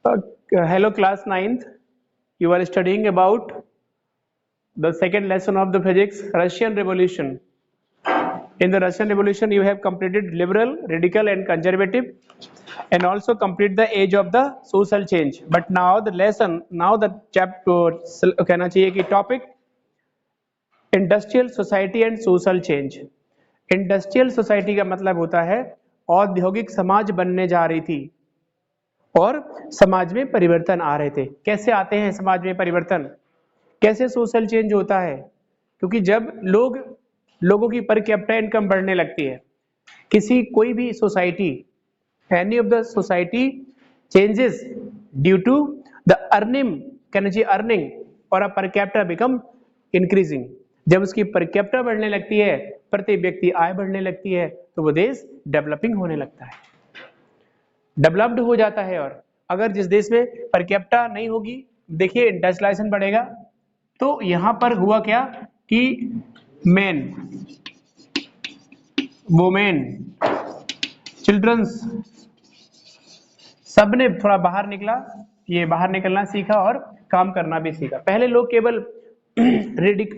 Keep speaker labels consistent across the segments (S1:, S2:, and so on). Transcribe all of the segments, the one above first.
S1: Hello class 9th. You are studying about the second lesson of the physics, Russian Revolution. In the Russian Revolution, you have completed liberal, radical and conservative, and also complete the age of the social change. But now the lesson, now the chapter कहना चाहिए कि topic industrial society and social change. Industrial society का मतलब होता है औद्योगिक समाज बनने जा रही थी और समाज में परिवर्तन आ रहे थे। कैसे आते हैं समाज में परिवर्तन, कैसे सोशल चेंज होता है? क्योंकि जब लोगों की पर कैपिटा इनकम बढ़ने लगती है, कोई भी society, any of the society changes due to the earning और अ पर कैपिटा बिकम इंक्रीजिंग। जब उसकी पर कैपिटा बढ़ने लगती है, प्रति व्यक्ति आय बढ़ने लगती है, तो वो देश डेवलपिंग होने लगता है, डेवलप्ड हो जाता है। और अगर जिस देश में पर कैपिटा नहीं होगी, देखिए इंडस्ट्रियलाइजेशन बढ़ेगा, तो यहां पर हुआ क्या कि मेन, वुमेन, चिल्ड्रंस, सबने थोड़ा बाहर निकलना सीखा और काम करना भी सीखा। पहले लोग केवल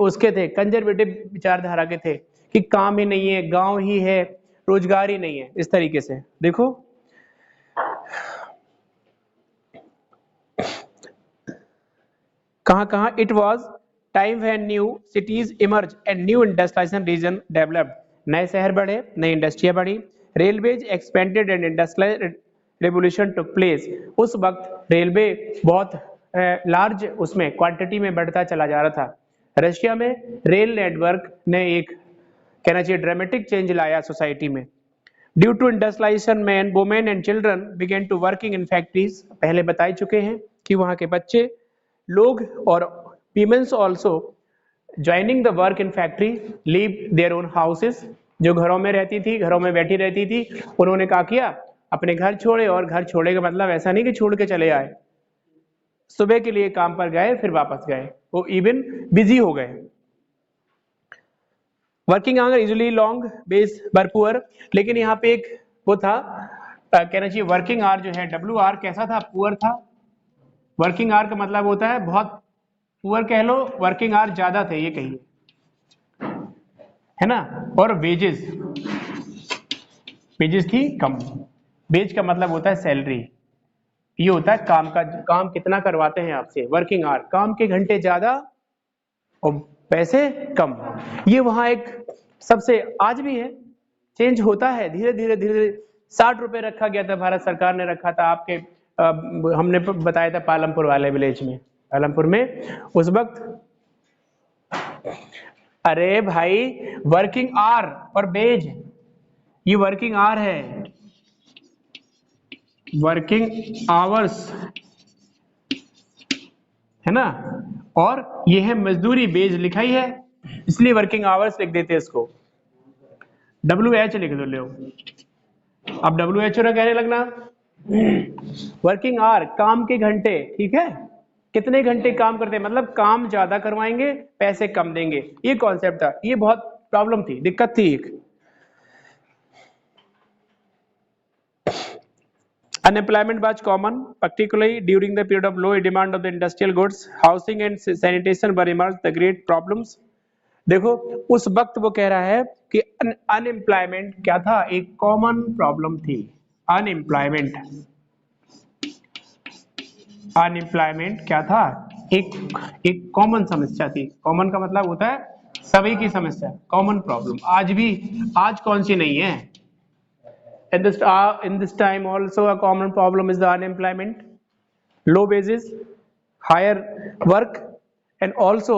S1: उसके थे, कंजर्वेटिव विचारधारा के थे कि काम ही नहीं है, गांव ही है, रोजगार ही नहीं है। इस तरीके से देखो कहां it was time when new cities emerge and new industrialisation region developed. नए शहर बढ़े, नई इंडस्ट्रियां बढ़ी, railways expanded and industrial revolution took place. उस वक्त रेलवे बहुत लार्ज उसमें क्वांटिटी में बढ़ता चला जा रहा था। रशिया में रेल नेटवर्क ने एक कहना चाहिए ड्रामेटिक चेंज लाया सोसाइटी में। Due to industrialisation man, women and children began to working in factories. पहले बता ही चुके हैं कि वहां के बच्चे लोग और women's also joining the work in factory, leave their own houses. जो घरों में रहती थी, घरों में बैठी रहती थी, उन्होंने क्या किया, अपने घर छोड़े। और घर छोड़े का मतलब ऐसा नहीं कि छोड़ के चले आए, सुबह के लिए काम पर गए फिर वापस गए, वो इवन बिजी हो गए। Working hour usually long base भरपूर, लेकिन यहाँ पे एक वो था कहना चाहिए वर्किंग आवर जो है WR कैसा था, पुअर था। वर्किंग आवर का मतलब होता है बहुत, पुअर कह लो, वर्किंग आवर ज्यादा थे ये कहिए, है ना। और वेजेस थी कम। वेज का मतलब होता है सैलरी, ये होता है काम कितना करवाते हैं आपसे। वर्किंग आवर, काम के घंटे ज्यादा और पैसे कम। ये वहां एक सबसे, आज भी है, चेंज होता है धीरे धीरे। 60 रुपए रखा गया था, भारत सरकार ने रखा था। आपके हमने बताया था पालमपुर वाले विलेज में, पालमपुर में उस वक्त। अरे भाई वर्किंग आवर और बेज, ये वर्किंग आवर है, वर्किंग आवर्स है ना, और ये है मजदूरी, बेज लिखा ही है, इसलिए वर्किंग आवर्स लिख देते हैं इसको। WH लिख दो, लो अब WHO ना कहने लगना। वर्किंग आवर, काम के घंटे, ठीक है, कितने घंटे काम करते हैं, मतलब काम ज्यादा करवाएंगे, पैसे कम देंगे। ये कॉन्सेप्ट था, ये बहुत प्रॉब्लम थी, दिक्कत थी एक। Unemployment was common, particularly during the period of low demand of the industrial goods. Housing and sanitation were emerged the great problems. देखो उस वक्त वो कह रहा है कि अनएम्प्लॉयमेंट क्या था, एक कॉमन प्रॉब्लम थी। अनएम्प्लॉयमेंट क्या था, एक कॉमन समस्या थी। कॉमन का मतलब होता है सभी की समस्या, कॉमन प्रॉब्लम। आज कौन सी नहीं है। In this time also a common problem is the unemployment, low wages, higher work and also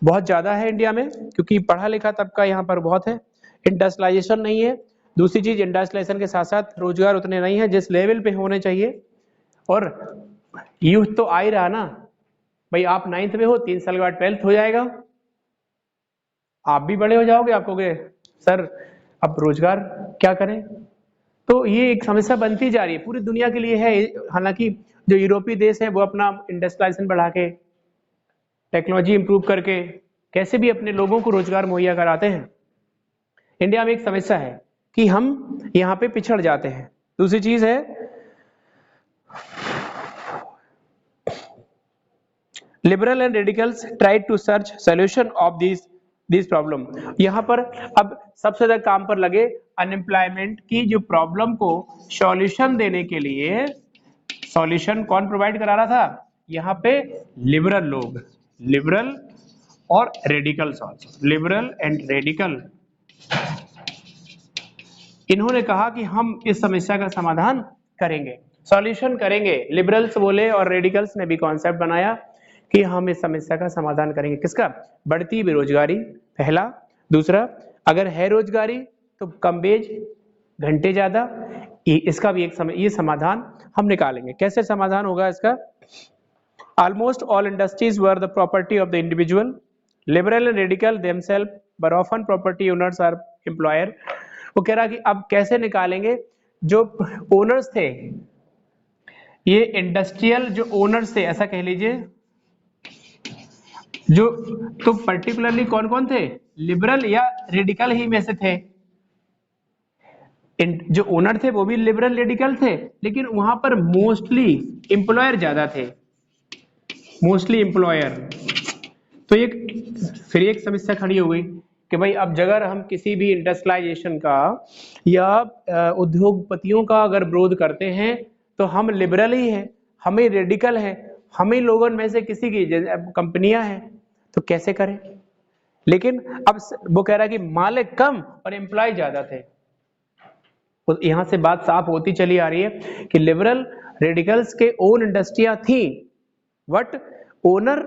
S1: बहुत ज्यादा है इंडिया में, क्योंकि पढ़ा लिखा तबका यहाँ पर बहुत है। इंडस्ट्रियलाइजेशन नहीं है, दूसरी चीज इंडस्ट्रियलाइजेशन के साथ साथ रोजगार उतने नहीं है जिस लेवल पे होने चाहिए। और यूथ तो आ ही रहा ना भाई, आप 9th में हो, 3 साल के बाद 12th हो जाएगा, आप भी बड़े हो जाओगे, आप कहोगे सर अब रोजगार क्या करें। तो ये एक समस्या बनती जा रही है, पूरी दुनिया के लिए है। हालांकि जो यूरोपीय देश है वो अपना इंडस्ट्रियलाइजेशन बढ़ा के, टेक्नोलॉजी इंप्रूव करके कैसे भी अपने लोगों को रोजगार मुहैया कराते हैं। इंडिया में एक समस्या है कि हम यहाँ पे पिछड़ जाते हैं। दूसरी चीज है liberal and radicals try to search solution of this problem. यहाँ पर अब सबसे ज्यादा काम पर लगे अनएम्प्लॉयमेंट की जो प्रॉब्लम को सॉल्यूशन देने के लिए। सॉल्यूशन कौन प्रोवाइड करा रहा था? यहाँ पे लिबरल लोग, लिबरल और radicals also, liberal and radical. इन्होंने कहा कि हम इस समस्या का समाधान करेंगे, सॉल्यूशन करेंगे। लिबरल्स बोले और रेडिकल्स ने भी कॉन्सेप्ट बनाया कि हम इस समस्या का समाधान करेंगे। किसका? बढ़ती बेरोजगारी पहला, दूसरा अगर है रोजगारी तो कम वेज, घंटे ज्यादा, इसका भी ये समाधान हम निकालेंगे। कैसे समाधान होगा इसका? Almost all industries were the property of the individual, liberal and radical themself were often property owners are employer. वो कह रहा कि अब कैसे निकालेंगे? जो ओनर्स थे, ये इंडस्ट्रियल जो ओनर्स थे, ऐसा कह लीजिए, जो तो पर्टिकुलरली कौन कौन थे? लिबरल या रेडिकल ही में से थे। जो ओनर थे वो भी लिबरल रेडिकल थे, लेकिन वहां पर मोस्टली एम्प्लॉयर ज्यादा थे, मोस्टली एम्प्लॉयर। तो फिर एक समस्या खड़ी हो गई कि भाई अब अगर हम किसी भी इंडस्ट्रियलाइजेशन का या उद्योगपतियों का अगर विरोध करते हैं तो हम लिबरल ही हैं, हम ही रेडिकल हैं, हम ही लोगों में से किसी की कंपनियां हैं, तो कैसे करें? लेकिन अब वो कह रहा है कि मालिक कम और एम्प्लॉय ज्यादा थे। तो यहां से बात साफ होती चली आ रही है कि लिबरल रेडिकल्स के ओन इंडस्ट्रियां थी, बट ओनर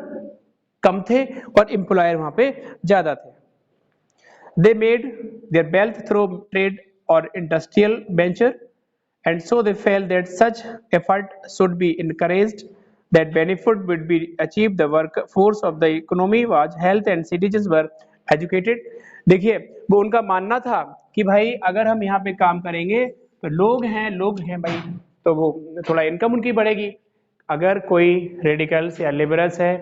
S1: कम थे और एम्प्लॉयर वहां पे ज्यादा थे। They made their wealth through trade or industrial venture, and so they felt that such effort should be encouraged, that benefit would be achieved, the workforce of the economy was health and citizens were educated। देखिए वो उनका मानना था कि भाई अगर हम यहाँ पे काम करेंगे तो लोग हैं भाई, तो वो थोड़ा इनकम उनकी बढ़ेगी। अगर कोई रेडिकल्स या लिबरल्स है,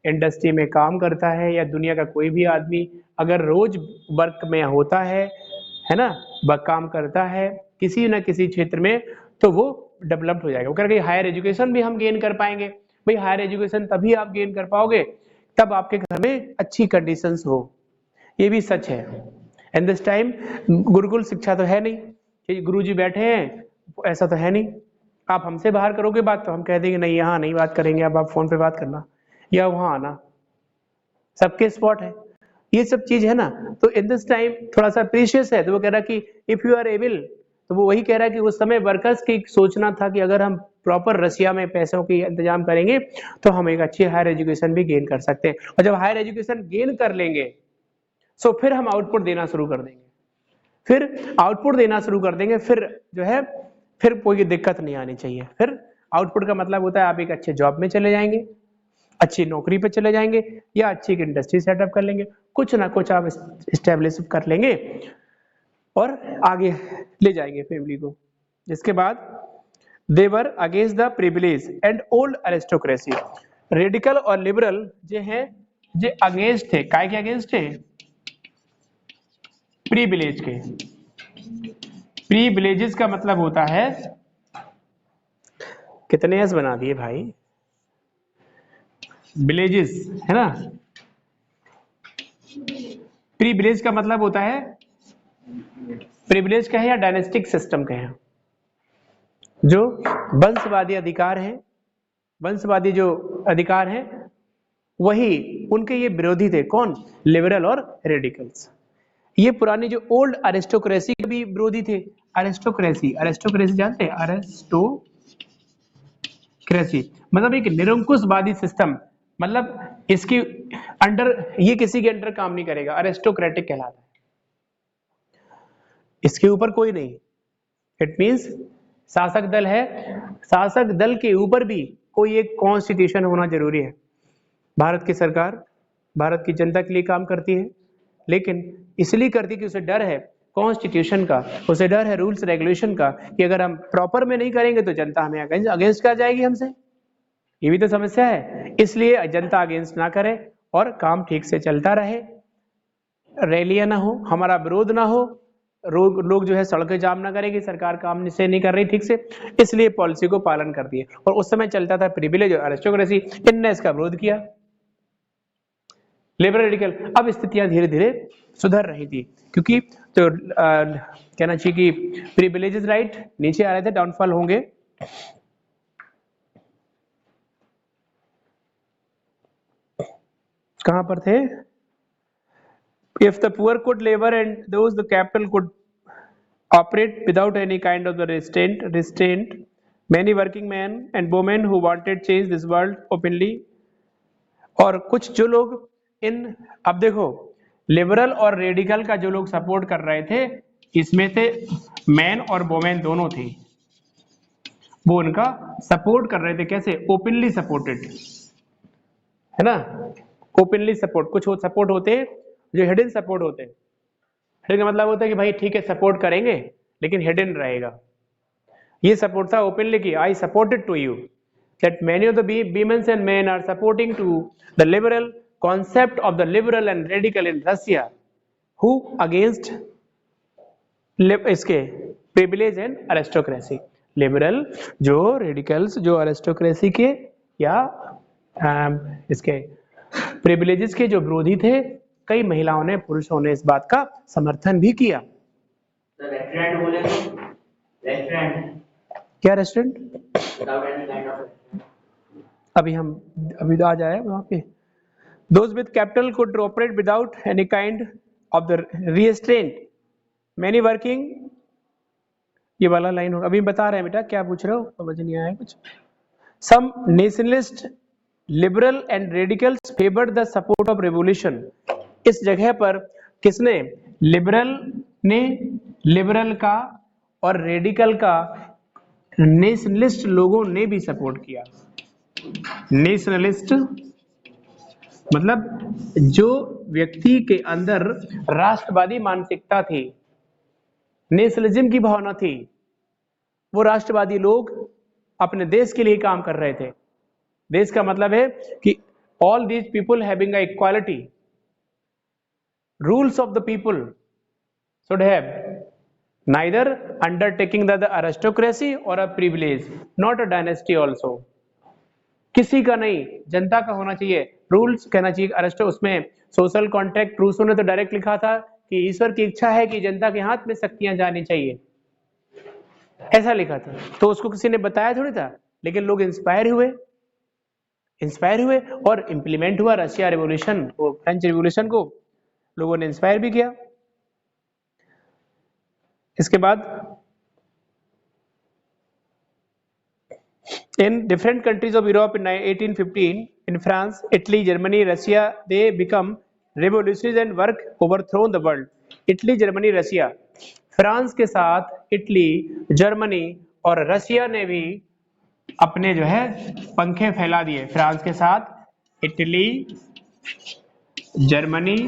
S1: इंडस्ट्री में काम करता है, या दुनिया का कोई भी आदमी अगर रोज वर्क में होता है ना, काम करता है किसी न किसी क्षेत्र में, तो वो डेवलप्ड हो जाएगा। वो कह रहे हैं हायर एजुकेशन भी हम गेन कर पाएंगे। भाई हायर एजुकेशन तभी आप गेन कर पाओगे तब आपके घर में अच्छी कंडीशंस हो, ये भी सच है। एंड दिस टाइम गुरुकुल शिक्षा तो है नहीं कि गुरुजी बैठे हैं, ऐसा तो है नहीं। आप हमसे बाहर करोगे बात तो हम कह देंगे नहीं, यहाँ नहीं बात करेंगे, अब आप फोन पे बात करना या वहां आना, सबके स्पॉट है, ये सब चीज है ना। तो इन दिस टाइम थोड़ा सा प्रीशियस है। तो वो कह रहा कि इफ यू आर एबल, तो वो वही कह रहा है कि उस समय वर्कर्स की सोचना था कि अगर हम प्रॉपर रशिया में पैसों की इंतजाम करेंगे तो हम एक अच्छी हायर एजुकेशन भी गेन कर सकते हैं, और जब हायर एजुकेशन गेन कर लेंगे तो फिर हम आउटपुट देना शुरू कर देंगे, फिर आउटपुट देना शुरू कर देंगे, फिर जो है फिर कोई दिक्कत नहीं आनी चाहिए। फिर आउटपुट का मतलब होता है आप एक अच्छे जॉब में चले जाएंगे, अच्छी नौकरी पे चले जाएंगे, या अच्छी एक इंडस्ट्री सेटअप कर लेंगे, कुछ ना कुछ आप इस्टेब्लिश कर लेंगे और आगे ले जाएंगे फैमिली को। जिसके बाद they were against the privilege and old aristocracy. Radical और लिबरल जो हैं जे अगेंस्ट थे, काय के अगेंस्ट थे? प्रिविलेज के। प्रिविलेजेस का मतलब होता है, कितने एस बना दिए भाई, विलेजेस है ना। प्रिविलेज का मतलब होता है, प्रिविलेज कहें या डायनेस्टिक सिस्टम कहें, जो वंशवादी अधिकार हैं, वंशवादी जो अधिकार हैं वही उनके ये विरोधी थे। कौन? लिबरल और रेडिकल्स। ये पुरानी जो ओल्ड एरिस्टोक्रेसी के भी विरोधी थे। एरिस्टोक्रेसी, एरिस्टोक्रेसी जानते हैं? एरिस्टोक्रेसी मतलब एक निरंकुशवादी सिस्टम, मतलब इसके अंडर, ये किसी के अंडर काम नहीं करेगा, एरिस्टोक्रेटिक कहलाता है, इसके ऊपर कोई नहीं। इट मींस शासक दल है, शासक दल के ऊपर भी कोई एक कॉन्स्टिट्यूशन होना जरूरी है। भारत की सरकार भारत की जनता के लिए काम करती है, लेकिन इसलिए करती कि उसे डर है कॉन्स्टिट्यूशन का, उसे डर है रूल्स रेगुलेशन का, कि अगर हम प्रॉपर में नहीं करेंगे तो जनता हमें अगेंस्ट कर जाएगी हमसे। ये भी तो समस्या है, इसलिए जनता अगेंस्ट ना करे और काम ठीक से चलता रहे, रैलियां ना हो, हमारा विरोध ना हो, लोग जो है सड़कें जाम ना करेंगे, सरकार काम से नहीं कर रही ठीक से, इसलिए पॉलिसी को पालन करती है। और उस समय चलता था प्रिविलेज और एरिस्टोक्रेसी, इनने इसका विरोध किया। Liberal radical. अब स्थितियां धीरे धीरे सुधर रही थी, क्योंकि तो कहना चाहिए कि प्रिविलेजेस राइट नीचे आ रहे थे, डाउनफॉल होंगे। कहां पर थे? If the poor could labor and those the capital could operate without any kind of the restraint, many working men and women who wanted change this world openly, और कुछ जो लोग इन, अब देखो लिबरल और रेडिकल का जो लोग सपोर्ट कर रहे थे, इसमें से मैन और वोमेन दोनों थे, वो उनका सपोर्ट कर रहे थे। कैसे? ओपनली सपोर्टेड, है ना, ओपनली सपोर्ट। कुछ सपोर्ट होते जो हिडन सपोर्ट होते। हिडन का मतलब होता है कि भाई ठीक है सपोर्ट करेंगे लेकिन हिडन रहेगा। ये सपोर्ट था ओपनली की I supported to you, that many of the women and men are supporting to the liberal concept of the liberal and radical in Russia who against इसके privilege and aristocracy। लिबरल जो radicals जो aristocracy के या इसके privileges के जो विरोधी थे, कई महिलाओं ने पुरुषों ने इस बात का समर्थन भी किया।
S2: रेस्टोरेंट बोले तो रेस्टोरेंट
S1: क्या रेस्टोरेंट? अभी तो आ जाए वहां पे। Those with capital could operate without any kind of the restraint, many working, ये वाला लाइन अभी बता रहे हैं बेटा, क्या पूछ रहे हो? समझ नहीं आया कुछ। Some nationalist, liberal and radicals favored the support of revolution। इस जगह पर किसने? लिबरल ने लिबरल का और रेडिकल का नेशनलिस्ट लोगों ने भी सपोर्ट किया। नेशनलिस्ट मतलब जो व्यक्ति के अंदर राष्ट्रवादी मानसिकता थी, नेशनलिज्म की भावना थी, वो राष्ट्रवादी लोग अपने देश के लिए काम कर रहे थे। देश का मतलब है कि all these people having a equality, rules of the people should have neither undertaking the aristocracy or a privilege, not a dynasty also। किसी का नहीं, जनता का होना चाहिए। रूल्स कहना चाहिए अरिस्टो, उसमें सोशल कॉन्ट्रैक्ट रूसो ने तो डायरेक्ट लिखा था कि ईश्वर की इच्छा है कि जनता के हाथ में शक्तियां जानी चाहिए, ऐसा लिखा था। तो उसको किसी ने बताया थोड़ी था, लेकिन लोग इंस्पायर हुए और इंप्लीमेंट हुआ। रशिया रिवॉल्यूशन, वो फ्रेंच रिवॉल्यूशन को लोगों ने इंस्पायर भी किया। इसके बाद in different countries of Europe in 1815, in France, Italy, Germany, Russia, they become revolutionaries and work overthrow the world। Italy, Germany, Russia, France के साथ इटली, जर्मनी और रशिया ने भी अपने जो है पंखे फैला दिए। फ्रांस के साथ इटली, जर्मनी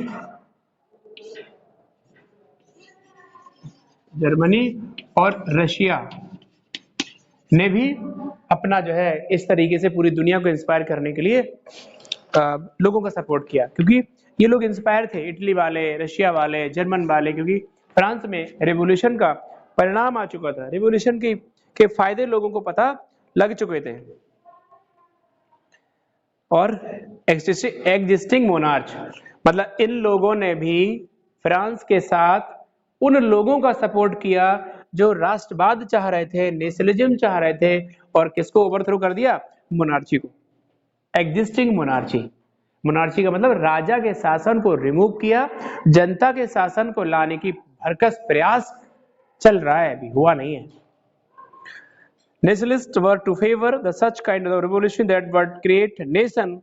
S1: और रशिया ने भी अपना जो है इस तरीके से पूरी दुनिया को इंस्पायर करने के लिए लोगों का सपोर्ट किया, क्योंकि ये लोग इंस्पायर थे, इटली वाले, रशिया वाले, जर्मन वाले, क्योंकि फ्रांस में रेवोल्यूशन का परिणाम आ चुका था। रेवोल्यूशन के फायदे लोगों को पता लग चुके थे। और एग्जिस्टिंग मोनार्च मतलब इन लोगों ने भी फ्रांस के साथ उन लोगों का सपोर्ट किया जो राष्ट्रवाद चाह रहे थे, नेशनलिज्म चाह रहे थे, और किसको ओवरथ्रो कर दिया? मोनार्ची को। एग्जिस्टिंग मोनार्ची का मतलब राजा के शासन को रिमूव किया, जनता के शासन को लाने की भरकस प्रयास चल रहा है, अभी हुआ नहीं है। Nationalist were to favour the such kind of revolution that would create nation,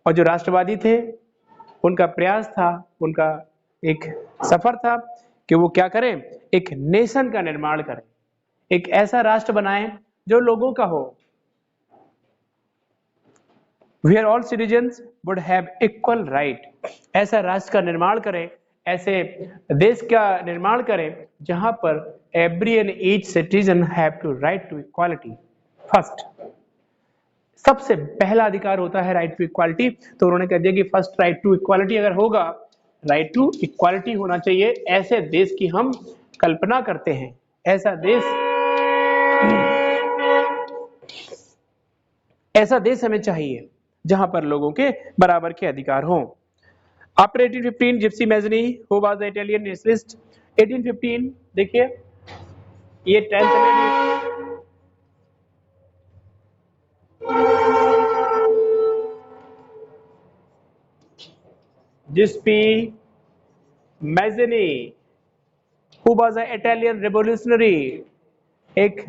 S1: और जो राष्ट्रवादी थे उनका प्रयास था, उनका एक सफर था कि वो क्या करें? एक नेशन का निर्माण करें, एक ऐसा राष्ट्र बनाएं जो लोगों का हो, where all citizens would have equal right। ऐसा राष्ट्र का निर्माण करें, ऐसे देश का निर्माण करें जहां पर every and each citizen have to right to equality first। सबसे पहला अधिकार होता है राइट टू इक्वालिटी। तो उन्होंने कह दिया कि फर्स्ट राइट टू इक्वालिटी अगर होगा, राइट टू इक्वालिटी होना चाहिए। ऐसे देश की हम कल्पना करते हैं, ऐसा देश हमें चाहिए जहां पर लोगों के बराबर के अधिकार हों। After 1815 Gypsy Mazzini who was the Italian nationalist. 1815 देखिए ये 10th में भी Gypsy Mazzini who was the Italian revolutionary, एक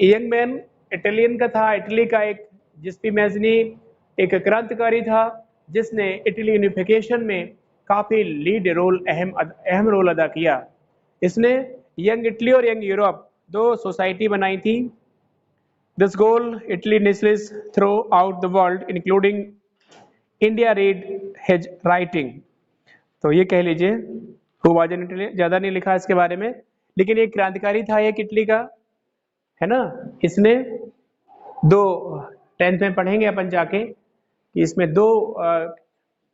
S1: यंग मैन इटालियन का था, इटली का एक जिप्सी मैजनी एक क्रांतिकारी था जिसने इटली यूनिफिकेशन में काफी लीड रोल अहम रोल अदा किया। इसने यंग इटली और यंग यूरोप दो सोसाइटी बनाई थी। This goal Italy nationalist through out the world including India read his writing. तो ये कह लीजिए हुवाजन इटली, ज्यादा नहीं लिखा इसके बारे में, लेकिन एक क्रांतिकारी था एक इटली का, है ना। इसने दो 10th में पढ़ेंगे अपन जाके कि इसमें दो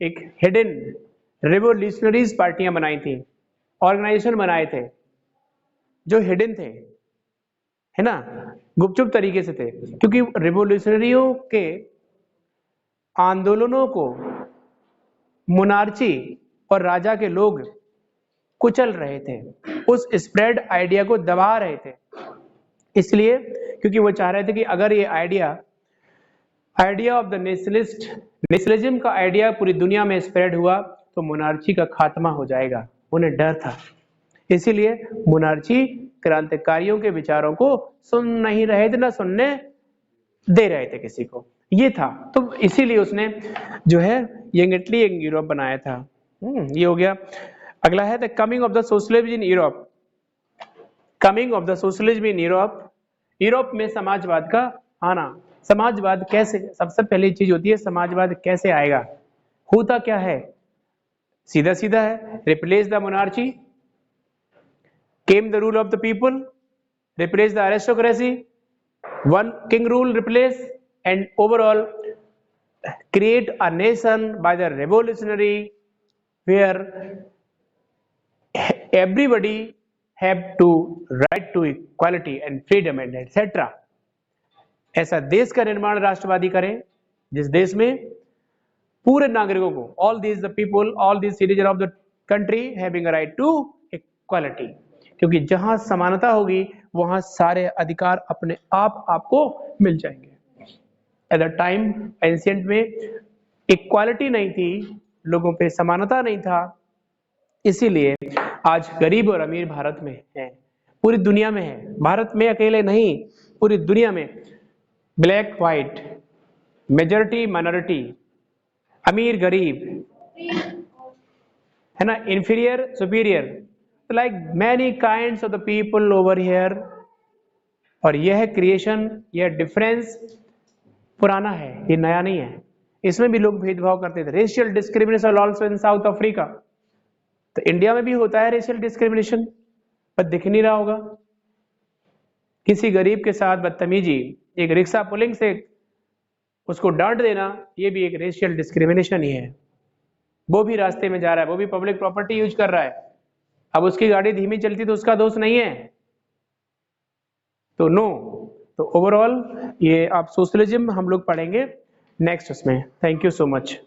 S1: एक हिडन रिवोल्यूशनरीज पार्टियां बनाई थी, ऑर्गेनाइजेशन बनाए थे जो हिडन थे, है ना, गुपचुप तरीके से थे, क्योंकि रिवोल्यूशनरियों के आंदोलनों को मोनार्ची और राजा के लोग कुचल रहे थे, उस स्प्रेड आइडिया को दबा रहे थे। इसलिए क्योंकि वो चाह रहे थे कि अगर ये आइडिया ऑफ द नेशनलिज्म का आइडिया पूरी दुनिया में स्प्रेड हुआ तो मोनार्ची का खात्मा हो जाएगा, उन्हें डर था। इसीलिए मोनार्ची क्रांतिकारियों के विचारों को सुन नहीं रहे थे, ना सुनने दे रहे थे किसी को, ये था। तो इसीलिए उसने जो है यंग इटली यंग यूरोप बनाया था। ये हो गया। अगला है the coming of the socialism in Europe. Coming of the socialism in Europe, Europe में समाजवाद का आना। समाजवाद कैसे, सबसे पहली चीज होती है समाजवाद कैसे आएगा, होता क्या है, सीधा सीधा है, replace the monarchy, came the rule of the people, replace the aristocracy, one king rule replace, and overall create a nation by the revolutionary where everybody have to right to equality and freedom and etc. ऐसा देश का निर्माण राष्ट्रवादी करें जिस देश में पूरे नागरिकों को, all these the people, all these citizens of the country having a right to equality, क्योंकि जहां समानता होगी वहां सारे अधिकार अपने आप आपको मिल जाएंगे। एट द टाइम एंशिएंट में इक्वालिटी नहीं थी, लोगों पे समानता नहीं था, इसीलिए आज गरीब और अमीर भारत में है, पूरी दुनिया में है, भारत में अकेले नहीं, पूरी दुनिया में ब्लैक व्हाइट, मेजॉरिटी माइनॉरिटी, अमीर गरीब, है ना, inferior superior, like many kinds of the people over here. और यह क्रिएशन, यह डिफरेंस पुराना है, ये नया नहीं है। इसमें भी लोग भेदभाव करते थे। Racial discrimination also in south Africa, तो इंडिया में भी होता है रेशियल डिस्क्रिमिनेशन, पर दिख नहीं रहा होगा। किसी गरीब के साथ बदतमीजी, एक रिक्शा पुलिंग से उसको डांट देना, ये भी एक रेशियल डिस्क्रिमिनेशन ही है। वो भी रास्ते में जा रहा है, वो भी पब्लिक प्रॉपर्टी यूज कर रहा है, अब उसकी गाड़ी धीमी चलती तो उसका दोष नहीं है, तो नो। तो ओवरऑल ये आप सोशलिज्म हम लोग पढ़ेंगे नेक्स्ट उसमें। Thank you so much.